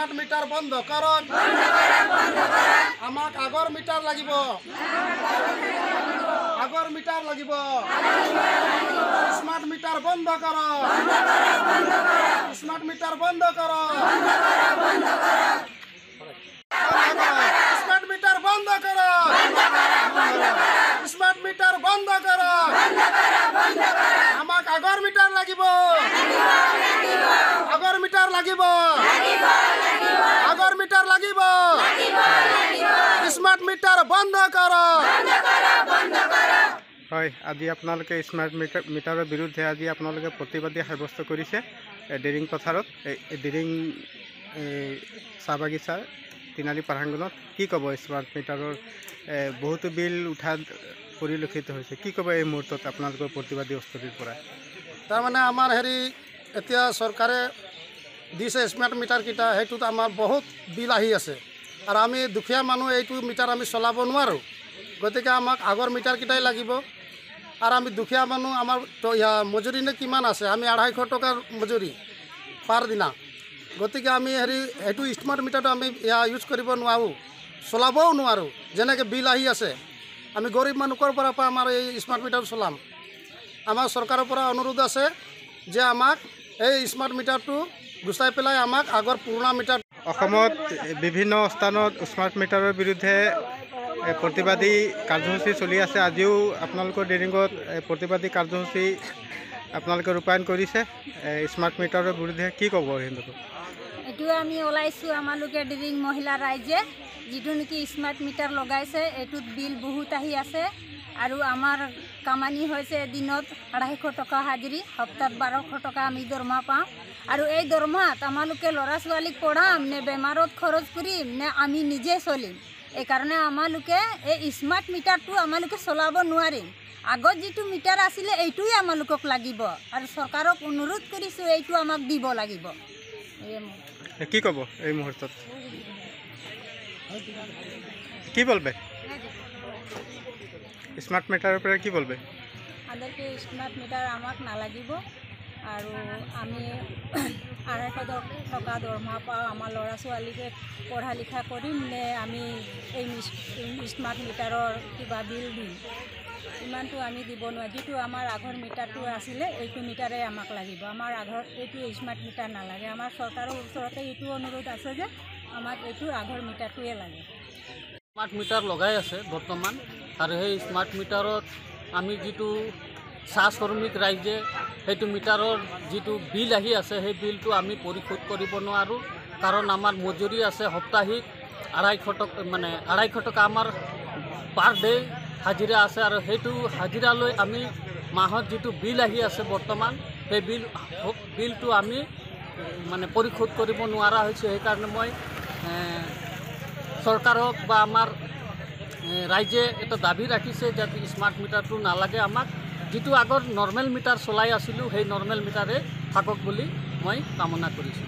smart meter বন্ধ করুন আমাক আগর মিটার লাগিব আগর মিটার লাগিব স্মার্ট মিটার বন্ধ করো স্মার্ট মিটার বন্ধ করো স্মার্ট মিটার বন্ধ করো স্মার্ট মিটার বন্ধ করো আমাক আগর মিটার লাগিব আগর মিটার লাগিব আগর মিটার লাগিব স্মার্ট মিটার বন্ধ করো হয় আজি আপোনালোকে স্মার্ট মিটাৰৰ বিৰুদ্ধে আজি আপোনালোকে প্ৰতিবাদী সাব্যস্ত কৰিছে ডিৰিং পথাৰত ডিৰিং চাহ বাগিচাৰ তিনালি পাৰাংগণত কি ক'ব স্মাৰ্ট মিটাৰৰ বহুতো বিল উঠা পৰিলক্ষিত হৈছে কি ক'ব এই মুহূৰ্তত আপোনালোকৰ প্ৰতিবাদী স্থলীৰ পৰা তাৰমানে আমাৰ হেৰি এতিয়া চৰকাৰে দিছে স্মাৰ্ট মিটাৰ কেইটা সেইটোত আমাৰ বহুত বিল আহি আছে আৰু আমি দুখীয়া মানুহ এইটো মিটাৰ আমি চলাব নোৱাৰোঁ গতিকে আমাক আগৰ মিটাৰ কেইটাই লাগিব আৰু আমি দুখীয়া মানুহ আমাৰ মজুৰি নে কিমান আছে আমি 250 টকাৰ মজুৰি পাৰ দিনা গতিকে আমি হেৰি এইটো স্মাৰ্ট মিটাৰটো আমি ইউজ কৰিব নোৱাৰোঁ চলাবও নোৱাৰোঁ যেনেকৈ বিল আহি আছে আমি গৰীব মানুহৰ পৰা আমাৰ এই স্মাৰ্ট মিটাৰ চলাম আমাৰ চৰকাৰৰ পৰা অনুৰোধ আছে যে আমাক এই স্মাৰ্ট মিটাৰটো গুচাই পেলাই আমাক আগৰ পুৰণা মিটাৰ অসমত বিভিন্ন স্থানত স্মাৰ্ট মিটাৰৰ বিৰুদ্ধে প্ৰতিবাদী কাৰ্যসূচী চলি আছে আজিও আপোনালোকৰ ডিৰিঙত প্ৰতিবাদী কাৰ্যসূচী আপোনালোকে ৰূপায়ণ কৰিছে স্মাৰ্ট মিটাৰৰ বিৰুদ্ধে কি ক'ব সেইটো এইটো আমি ওলাইছোঁ আমালোকে ডিৰিং মহিলা ৰাইজে যিটো নেকি স্মাৰ্ট মিটাৰ লগাইছে এইটোত বিল বহুত আহি আছে আৰু আমাৰ কামানি হৈছে দিনত 250 টকা হাজিৰি সপ্তাহত 1200 টকা আমি দৰমহা পাওঁ আৰু এই দৰমহাত আমালোকে ল'ৰা ছোৱালীক পঢ়াম নে বেমাৰত খৰচ কৰিম নে আমি নিজে চলিম এই কাৰণে আমালোকে এই স্মাৰ্ট মিটাৰটো আমালোকে চলাব নোৱাৰিম আগত যিটো মিটাৰ আছিলে এইটোই আমালোকক লাগিব আৰু চৰকাৰক অনুৰোধ কৰিছোঁ এইটো আমাক দিব লাগিব কি ক'ব এই মুহূৰ্তত কি বলবে স্মাৰ্ট মিটাৰৰ পৰা কি বলবে আমাদেৰকে স্মাৰ্ট মিটাৰ আমাক নালাগিব আৰু আমি 250 টকা দৰমহা পাওঁ আমাৰ ল'ৰা ছোৱালীকে পঢ়া লিখা কৰিম নে আমি এই স্মাৰ্ট মিটাৰৰ কিবা বিল দিম ইমানটো আমি দিব নোৱাৰোঁ যিটো আমাৰ আগৰ মিটাৰটো আছিলে এইটো মিটাৰে আমাক লাগিব আমাৰ আগৰ এইটো স্মাৰ্ট মিটাৰ নালাগে আমাৰ চৰকাৰৰ ওচৰতে এইটো অনুৰোধ আছে যে আমাক এইটো আগৰ মিটাৰটোৱে লাগে স্মাৰ্ট মিটাৰ লগাই আছে বৰ্তমান আৰু সেই স্মাৰ্ট মিটাৰত আমি যিটো চাহ শ্ৰমিক ৰাইজে সেইটো মিটাৰৰ যিটো বিল আহি আছে সেই বিলটো আমি পৰিশোধ কৰিব নোৱাৰোঁ কাৰণ আমাৰ মজুৰি আছে সাপ্তাহিক 250 টকা মানে 250 টকা আমাৰ পাৰ ডে হাজিৰা আছে আৰু সেইটো হাজিৰালৈ আমি মাহত যিটো বিল আহি আছে বৰ্তমান সেই বিলটো আমি মানে পৰিশোধ কৰিব নোৱাৰা হৈছে সেইকাৰণে মই চৰকাৰক বা আমাৰ ৰাইজে এটা দাবী ৰাখিছে যে স্মাৰ্ট মিটাৰটো নালাগে আমাক যিটো আগৰ নৰ্মেল মিটাৰ চলাই আছিলোঁ সেই নৰ্মেল মিটাৰে থাকক বুলি মই কামনা কৰিছোঁ